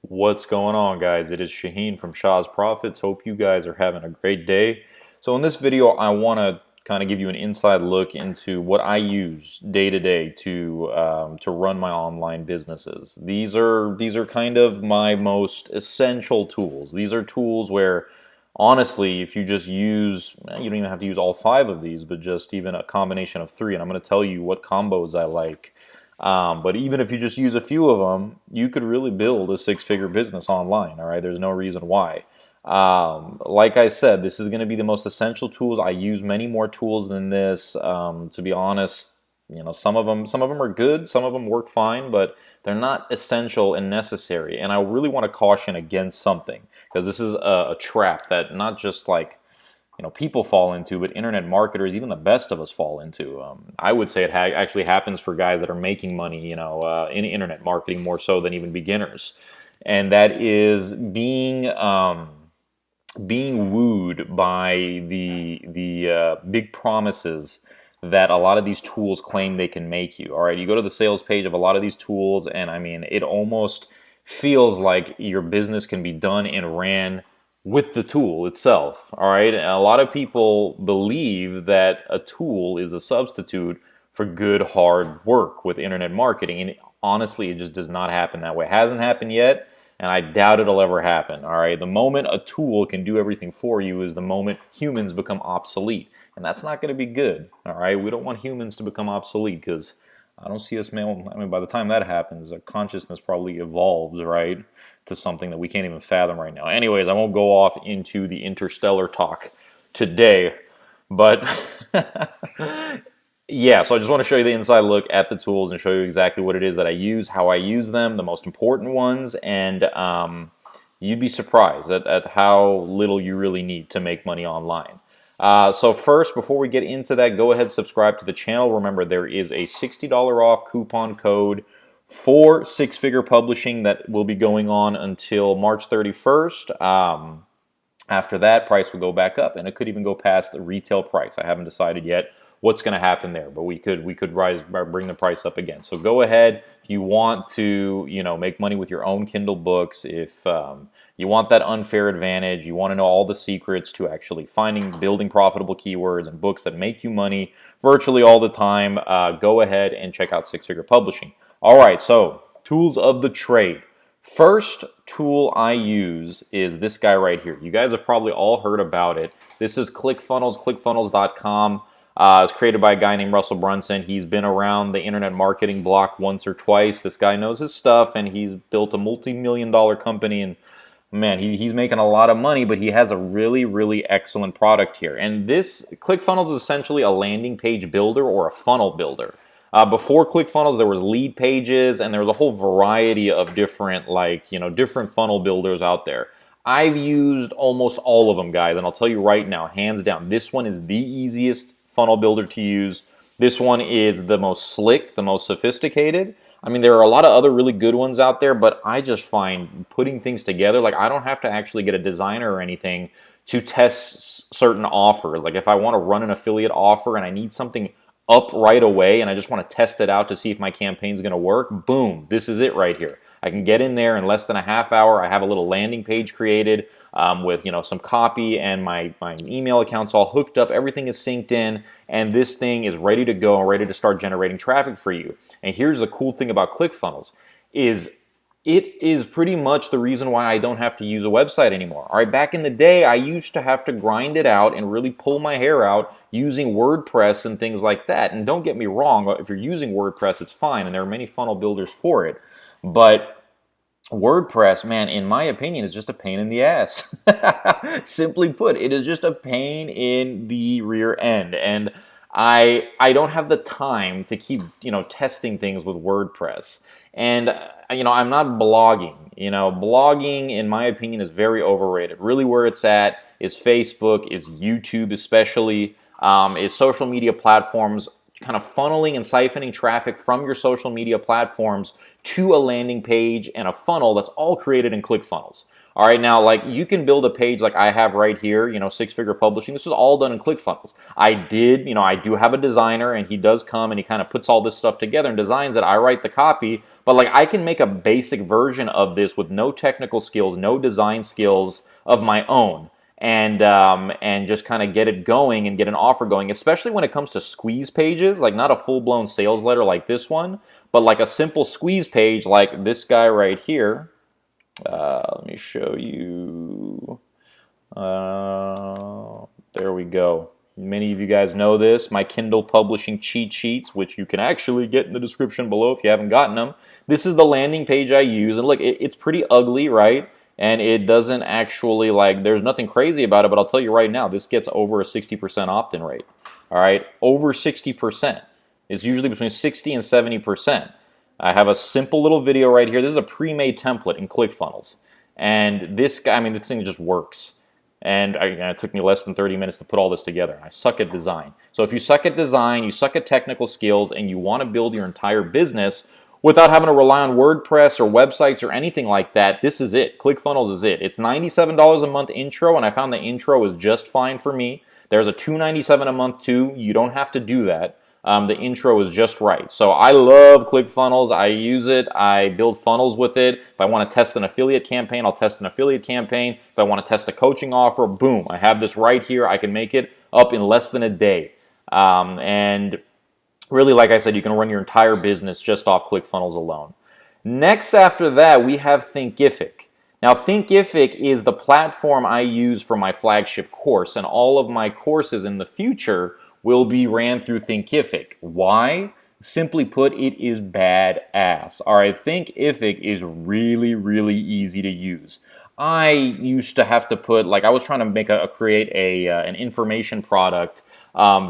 What's going on, guys? It is Shaheen from Shah's Profits. Hope you guys are having a great day. So in this video, I want to kind of give you an inside look into what I use day to day to run my online businesses. These are kind of my most essential tools. These are tools where, honestly, if you just use, you don't even have to use all five of these, but just even a combination of three. And I'm going to tell you what combos I like. But even if you just use a few of them, you could really build a six-figure business online, all right? There's no reason why. Like I said, this is going to be the most essential tools. I use many more tools than this. To be honest, some of them are good, some of them work fine, but they're not essential and necessary. And I really want to caution against something, because this is a trap that not just like people fall into, but internet marketers, even the best of us, fall into. I would say it actually happens for guys that are making money, in internet marketing more so than even beginners, and that is being wooed by the big promises that a lot of these tools claim they can make you. All right, you go to the sales page of a lot of these tools, and I mean, it almost feels like your business can be done and ran with the tool itself. All right, and a lot of people believe that a tool is a substitute for good hard work with internet marketing, and honestly, it just does not happen that way. It hasn't happened yet, and I doubt it'll ever happen. All right, the moment a tool can do everything for you is the moment humans become obsolete, and that's not going to be good. All right, we don't want humans to become obsolete, because I don't see us, man. I mean, by the time that happens, consciousness probably evolves, right, to something that we can't even fathom right now. Anyways, I won't go off into the interstellar talk today, but yeah, so I just want to show you the inside look at the tools and show you exactly what it is that I use, how I use them, the most important ones, and you'd be surprised at how little you really need to make money online. So first, before we get into that, go ahead and subscribe to the channel. Remember, there is a $60 off coupon code for six-figure publishing that will be going on until March 31st. After that, price will go back up, and it could even go past the retail price. I haven't decided yet what's going to happen there, but we could bring the price up again. So go ahead if you want to, make money with your own Kindle books. If you want that unfair advantage, you want to know all the secrets to actually building profitable keywords and books that make you money virtually all the time, go ahead and check out Six Figure Publishing. All right, so tools of the trade. First tool I use is this guy right here. You guys have probably all heard about it. This is Clickfunnels, clickfunnels.com. It's created by a guy named Russell Brunson. He's been around the internet marketing block once or twice. This guy knows his stuff, and he's built a multi-million-dollar company, and man, he's making a lot of money, but he has a really, really excellent product here. And this ClickFunnels is essentially a landing page builder or a funnel builder. Before ClickFunnels, there was lead pages, and there was a whole variety of different, different funnel builders out there. I've used almost all of them, guys, and I'll tell you right now, hands down, this one is the easiest funnel builder to use. This one is the most slick, the most sophisticated. I mean, there are a lot of other really good ones out there, but I just find putting things together, like I don't have to actually get a designer or anything to test certain offers. Like if I want to run an affiliate offer and I need something up right away and I just want to test it out to see if my campaign is going to work, boom, this is it right here. I can get in there in less than a half hour. I have a little landing page created with some copy, and my email account's all hooked up. Everything is synced in, and this thing is ready to go and ready to start generating traffic for you. And here's the cool thing about ClickFunnels is it is pretty much the reason why I don't have to use a website anymore. All right, back in the day, I used to have to grind it out and really pull my hair out using WordPress and things like that. And don't get me wrong, if you're using WordPress, it's fine, and there are many funnel builders for it. But WordPress, man, in my opinion, is just a pain in the ass. Simply put, it is just a pain in the rear end. And I don't have the time to keep, testing things with WordPress. And, I'm not blogging. Blogging, in my opinion, is very overrated. Really where it's at is Facebook, is YouTube especially, is social media platforms, kind of funneling and siphoning traffic from your social media platforms to a landing page and a funnel that's all created in ClickFunnels. All right, now, like, you can build a page like I have right here, you know, Six Figure Publishing. This is all done in Clickfunnels. I do have a designer, and he does come and he kind of puts all this stuff together and designs it. I write the copy, but like I can make a basic version of this with no technical skills, no design skills of my own, and just kind of get it going and get an offer going, especially when it comes to squeeze pages, like not a full-blown sales letter like this one, but like a simple squeeze page like this guy right here. Let me show you. There we go. Many of you guys know this, my Kindle publishing cheat sheets, which you can actually get in the description below if you haven't gotten them. This is the landing page I use, and look, it's pretty ugly, right? And it doesn't actually, like, there's nothing crazy about it, but I'll tell you right now, this gets over a 60% opt-in rate. All right, over 60%. It's usually between 60 and 70%. I have a simple little video right here. This is a pre-made template in Clickfunnels. And this guy, I mean, this thing just works. And it took me less than 30 minutes to put all this together. I suck at design. So if you suck at design, you suck at technical skills, and you want to build your entire business without having to rely on WordPress or websites or anything like that, this is it. Clickfunnels is it. It's $97 a month intro, and I found the intro is just fine for me. There's a $297 a month too. You don't have to do that. The intro is just right. So I love Clickfunnels. I use it. I build funnels with it. If I want to test an affiliate campaign, I'll test an affiliate campaign. If I want to test a coaching offer, boom, I have this right here. I can make it up in less than a day. And really, like I said, you can run your entire business just off Clickfunnels alone. Next after that, we have Thinkifik. Now, Thinkifik is the platform I use for my flagship course, and all of my courses in the future will be ran through Thinkifik. Why? Simply put, it is badass. All right, Thinkifik is really, really easy to use. I used to have to put, like, I was trying to create an information product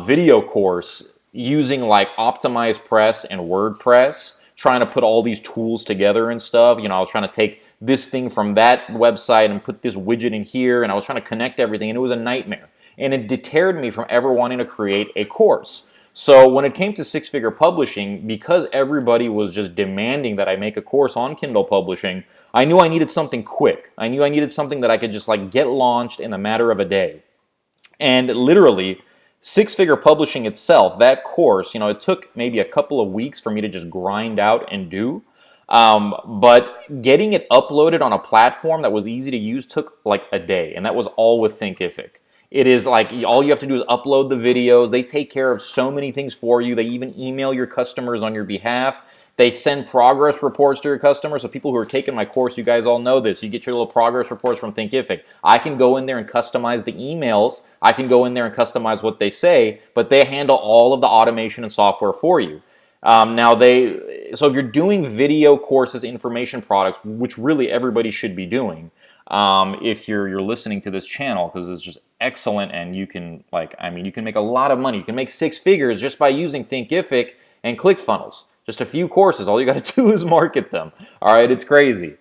video course using like Optimize Press and WordPress, trying to put all these tools together and stuff. You know, I was trying to take this thing from that website and put this widget in here, and I was trying to connect everything, and it was a nightmare. And it deterred me from ever wanting to create a course. So when it came to Six Figure Publishing, because everybody was just demanding that I make a course on Kindle publishing, I knew I needed something quick. I knew I needed something that I could just like get launched in a matter of a day. And literally, Six Figure Publishing itself, that course, you know, it took maybe a couple of weeks for me to just grind out and do. But getting it uploaded on a platform that was easy to use took like a day, and that was all with Thinkifik. It is like all you have to do is upload the videos. They take care of so many things for you. They even email your customers on your behalf. They send progress reports to your customers. So people who are taking my course, you guys all know this. You get your little progress reports from Thinkifik. I can go in there and customize the emails. I can go in there and customize what they say, but they handle all of the automation and software for you. So if you're doing video courses, information products, which really everybody should be doing, if you're listening to this channel, because it's just excellent, and you can you can make a lot of money. You can make six figures just by using Thinkifik and Clickfunnels. Just a few courses. All you got to do is market them. All right, it's crazy.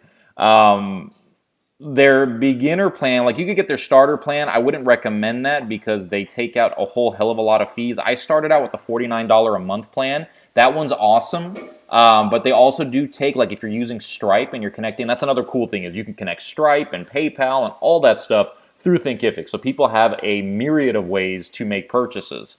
Their beginner plan, like you could get their starter plan. I wouldn't recommend that because they take out a whole hell of a lot of fees. I started out with the $49 a month plan. That one's awesome. But they also do take, like if you're using Stripe and you're connecting, that's another cool thing is you can connect Stripe and PayPal and all that stuff through Thinkifik. So people have a myriad of ways to make purchases.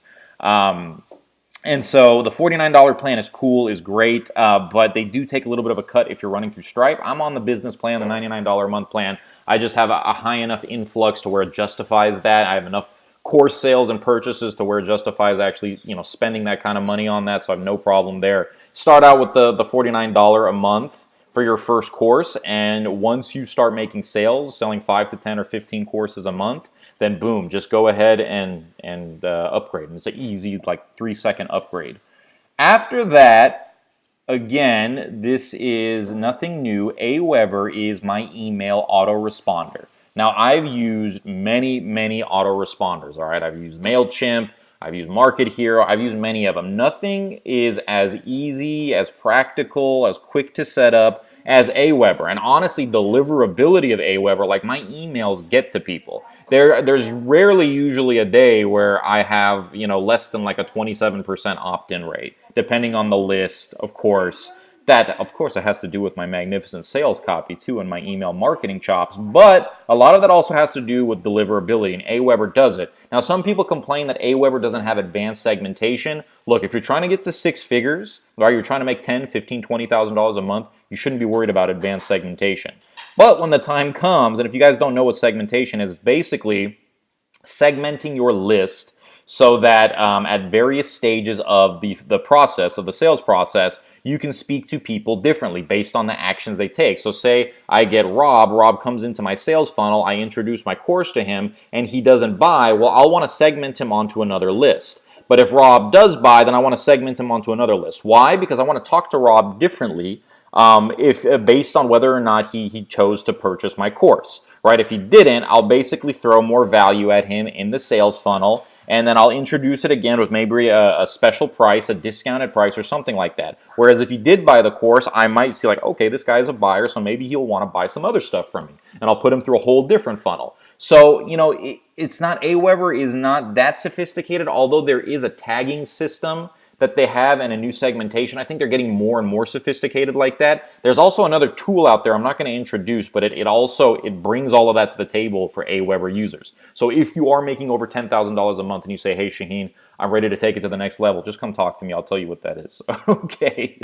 And so the $49 plan is cool, is great, but they do take a little bit of a cut if you're running through Stripe. I'm on the business plan, the $99 a month plan. I just have a high enough influx to where it justifies that. I have enough course sales and purchases to where it justifies actually, spending that kind of money on that, so I have no problem there. Start out with the $49 a month for your first course, and once you start making sales, selling 5 to 10 or 15 courses a month, then boom, just go ahead and upgrade. And it's an easy, like 3-second upgrade. After that, again, this is nothing new. Aweber is my email autoresponder. Now, I've used many, many autoresponders, all right? I've used MailChimp, I've used Market Hero, I've used many of them. Nothing is as easy, as practical, as quick to set up as Aweber. And honestly, deliverability of Aweber, like my emails get to people. There's rarely usually a day where I have, less than like a 27% opt-in rate, depending on the list, of course. That, of course, it has to do with my magnificent sales copy too and my email marketing chops, but a lot of that also has to do with deliverability, and Aweber does it. Now, some people complain that Aweber doesn't have advanced segmentation. Look, if you're trying to get to 6 figures, or you're trying to make $10,000, $15,000, $20,000 a month, you shouldn't be worried about advanced segmentation. But when the time comes, and if you guys don't know what segmentation is, it's basically segmenting your list so that at various stages of the process, of the sales process, you can speak to people differently based on the actions they take. So say I get Rob comes into my sales funnel, I introduce my course to him, and he doesn't buy, well, I'll want to segment him onto another list. But if Rob does buy, then I want to segment him onto another list. Why? Because I want to talk to Rob differently based on whether or not he chose to purchase my course. Right? If he didn't, I'll basically throw more value at him in the sales funnel, and then I'll introduce it again with maybe a special price, a discounted price, or something like that. Whereas if he did buy the course, I might see like, okay, this guy's a buyer, so maybe he'll want to buy some other stuff from me, and I'll put him through a whole different funnel. So, you know, it's not, Aweber is not that sophisticated, although there is a tagging system that they have and a new segmentation. I think they're getting more and more sophisticated like that. There's also another tool out there I'm not going to introduce, but it brings all of that to the table for Aweber users. So if you are making over $10,000 a month and you say, hey, Shaheen, I'm ready to take it to the next level, just come talk to me. I'll tell you what that is. Okay.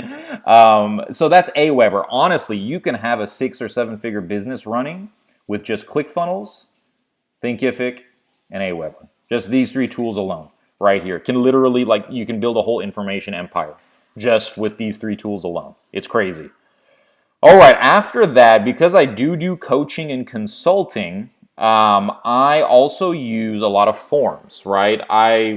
So that's Aweber. Honestly, you can have a 6 or 7 figure business running with just Clickfunnels, Thinkifik, and Aweber. Just these 3 tools alone. Right here. Can literally, like, you can build a whole information empire just with these 3 tools alone. It's crazy. All right, after that, because I do coaching and consulting, I also use a lot of forms, right?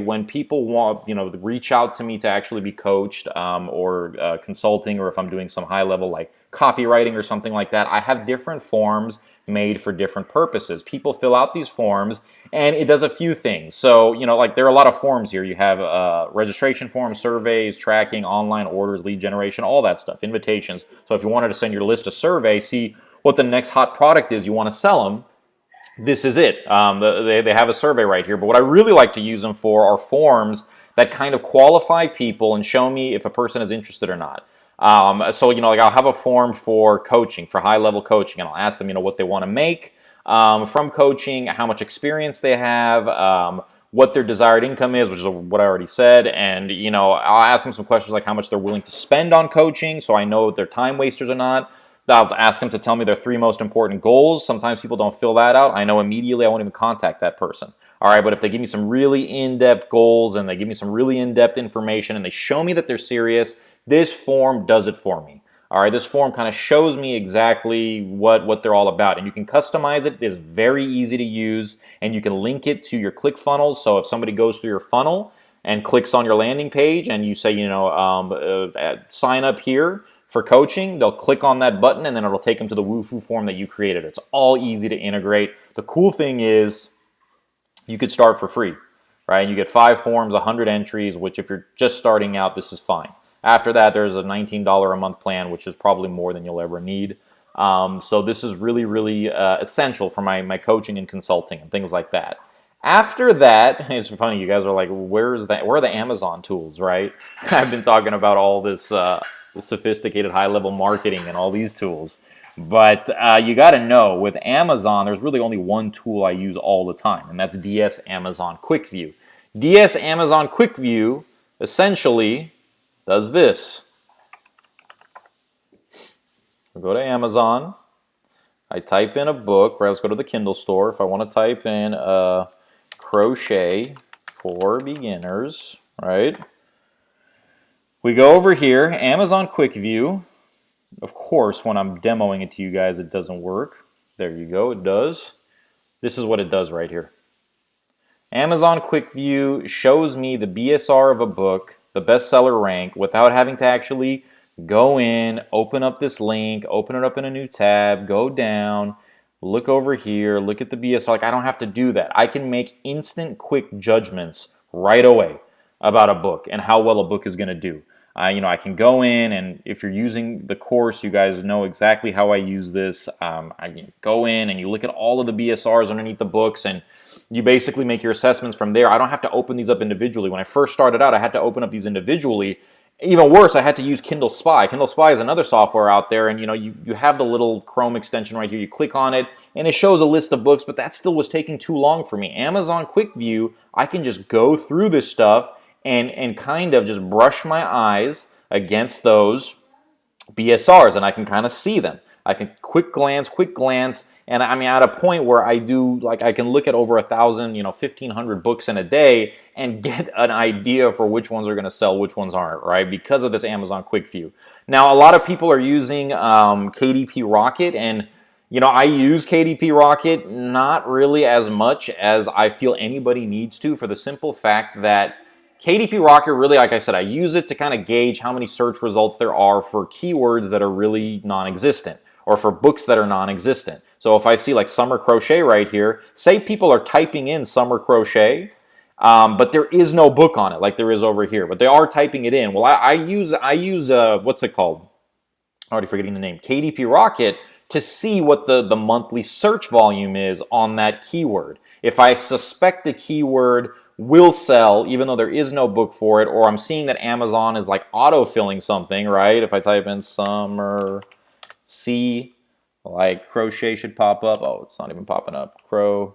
When people want, reach out to me to actually be coached or consulting, or if I'm doing some high level like copywriting or something like that, I have different forms made for different purposes. People fill out these forms and it does a few things. So, like there are a lot of forms here. You have registration forms, surveys, tracking, online orders, lead generation, all that stuff, invitations. So if you wanted to send your list a survey, see what the next hot product is you want to sell them, this is it. They have a survey right here. But what I really like to use them for are forms that kind of qualify people and show me if a person is interested or not. So, like I'll have a form for coaching, for high-level coaching, and I'll ask them, what they want to make from coaching, how much experience they have, what their desired income is, which is what I already said, and, I'll ask them some questions like how much they're willing to spend on coaching so I know if they're time wasters or not. I'll ask them to tell me their 3 most important goals. Sometimes people don't fill that out. I know immediately I won't even contact that person. All right, but if they give me some really in-depth goals and they give me some really in-depth information and they show me that they're serious, this form does it for me. All right, this form kind of shows me exactly what they're all about, and you can customize it. It's very easy to use, and you can link it to your ClickFunnels. So if somebody goes through your funnel and clicks on your landing page and you say, sign up here for coaching, they'll click on that button and then it'll take them to the Woohoo form that you created. It's all easy to integrate. The cool thing is you could start for free, right? You get 5 forms, 100 entries, which if you're just starting out, this is fine. After that, there's a $19 a month plan, which is probably more than you'll ever need. So this is really, really essential for my coaching and consulting and things like that. After that, it's funny, you guys are like, where are the Amazon tools, right? I've been talking about all this sophisticated high-level marketing and all these tools. But you got to know, with Amazon, there's really only one tool I use all the time, and that's DS Amazon Quick View. DS Amazon Quick View essentially does this. I go to Amazon, I type in a book, right? Let's go to the Kindle store. If I want to type in crochet for beginners, right? We go over here, Amazon Quick View. Of course, when I'm demoing it to you guys, it doesn't work. There you go, it does. This is what it does right here. Amazon Quick View shows me the BSR of a book, the bestseller rank, without having to actually go in, open up this link, open it up in a new tab, go down, look over here, look at the BSR. Like, I don't have to do that. I can make instant, quick judgments right away about a book and how well a book is going to do. I can go in, and if you're using the course, you guys know exactly how I use this. I go in and you look at all of the BSRs underneath the books, and you basically make your assessments from there. I don't have to open these up individually. When I first started out, I had to open up these individually, Even worse, I had to use Kindle Spy. Kindle Spy is another software out there, and you have the little Chrome extension right here. You click on it, and it shows a list of books, but that still was taking too long for me. Amazon Quick View, I can just go through this stuff and kind of just brush my eyes against those BSRs, and I can kind of see them. I can quick glance, and I mean, at a point where I can look at over 1,000, 1,500 books in a day and get an idea for which ones are going to sell, which ones aren't, right? Because of this Amazon Quick View. Now, a lot of people are using KDP Rocket, and I use KDP Rocket not really as much as I feel anybody needs to, for the simple fact that KDP Rocket, really, like I said, I use it to kind of gauge how many search results there are for keywords that are really non-existent, or for books that are non-existent. So if I see like summer crochet right here, say people are typing in summer crochet, but there is no book on it like there is over here, but they are typing it in. Well, I use what's it called? I'm already forgetting the name. KDP Rocket, to see what the monthly search volume is on that keyword. If I suspect the keyword will sell, even though there is no book for it, or I'm seeing that Amazon is like autofilling something, right? If I type in summer like crochet should pop up. Oh, it's not even popping up. Oh,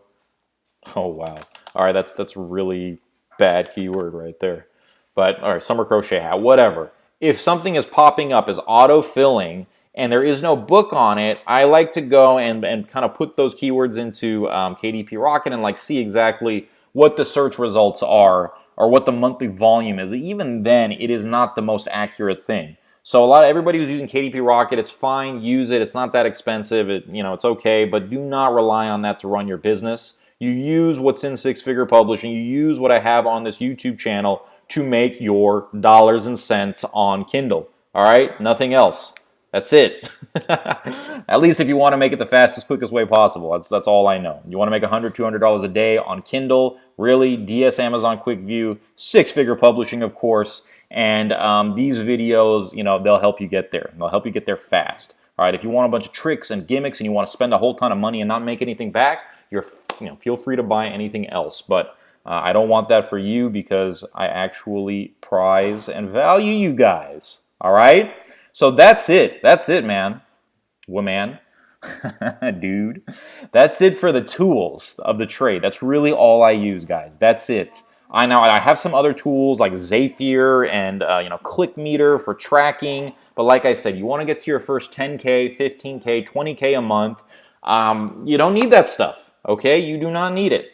wow. All right, that's really bad keyword right there. But all right, summer crochet hat, whatever. If something is popping up as autofilling and there is no book on it, I like to go and kind of put those keywords into KDP Rocket and see exactly what the search results are, or what the monthly volume is. Even then, it is not the most accurate thing. So everybody who's using KDP Rocket, it's fine, use it. It's not that expensive. It's okay, but do not rely on that to run your business. You use what's in Six Figure Publishing. You use what I have on this YouTube channel to make your dollars and cents on Kindle. All right, nothing else. That's it. At least if you want to make it the fastest, quickest way possible. That's all I know. You want to make $100, $200 a day on Kindle, really, DS Amazon Quick View, Six Figure Publishing, of course. And these videos, they'll help you get there. They'll help you get there fast. All right, if you want a bunch of tricks and gimmicks and you want to spend a whole ton of money and not make anything back, feel free to buy anything else. But I don't want that for you, because I actually prize and value you guys. All right? So that's it. That's it, man. Woman. Dude. That's it for the tools of the trade. That's really all I use, guys. That's it. I have some other tools like Zapier and ClickMeter for tracking, but like I said, you want to get to your first 10K, 15K, 20K a month. You don't need that stuff, okay? You do not need it.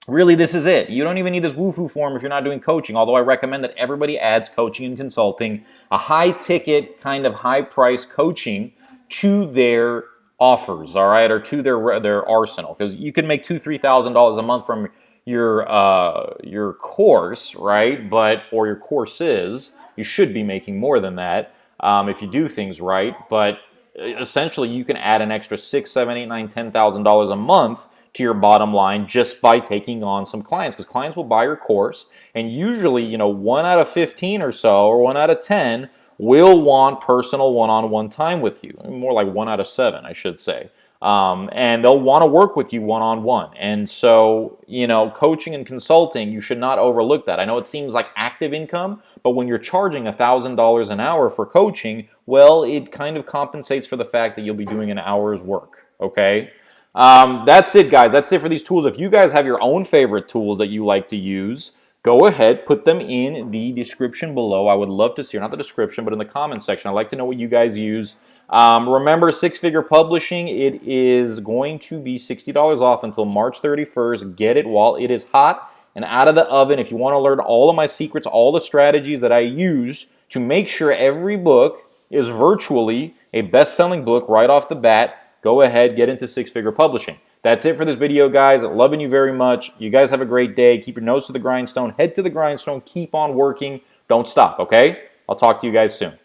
Really, this is it. You don't even need this woohoo form if you're not doing coaching, although I recommend that everybody adds coaching and consulting, a high-ticket, kind of high-price coaching to their offers, all right, or to their arsenal, because you can make $2,000, $3,000 a month from your course, right? Or your courses. You should be making more than that if you do things right. But essentially, you can add an extra $6,000, $7,000, $8,000, $9,000, $10,000 a month to your bottom line just by taking on some clients, because clients will buy your course, and usually, 1 out of 15 or so, or 1 out of 10 will want personal one-on-one time with you. More like 1 out of 7, I should say. And they'll want to work with you one-on-one. And so, coaching and consulting, you should not overlook that. I know it seems like active income, but when you're charging $1,000 an hour for coaching, well, it kind of compensates for the fact that you'll be doing an hour's work, okay? That's it, guys. That's it for these tools. If you guys have your own favorite tools that you like to use, go ahead, put them in the description below. I would love to see, or not the description, but in the comment section. I'd like to know what you guys use. Remember, Six Figure Publishing, it is going to be $60 off until March 31st. Get it while it is hot and out of the oven. If you want to learn all of my secrets, all the strategies that I use to make sure every book is virtually a best-selling book right off the bat, go ahead, get into Six Figure Publishing. That's it for this video, guys. Loving you very much. You guys have a great day. Keep your nose to the grindstone. Head to the grindstone. Keep on working. Don't stop, okay? I'll talk to you guys soon.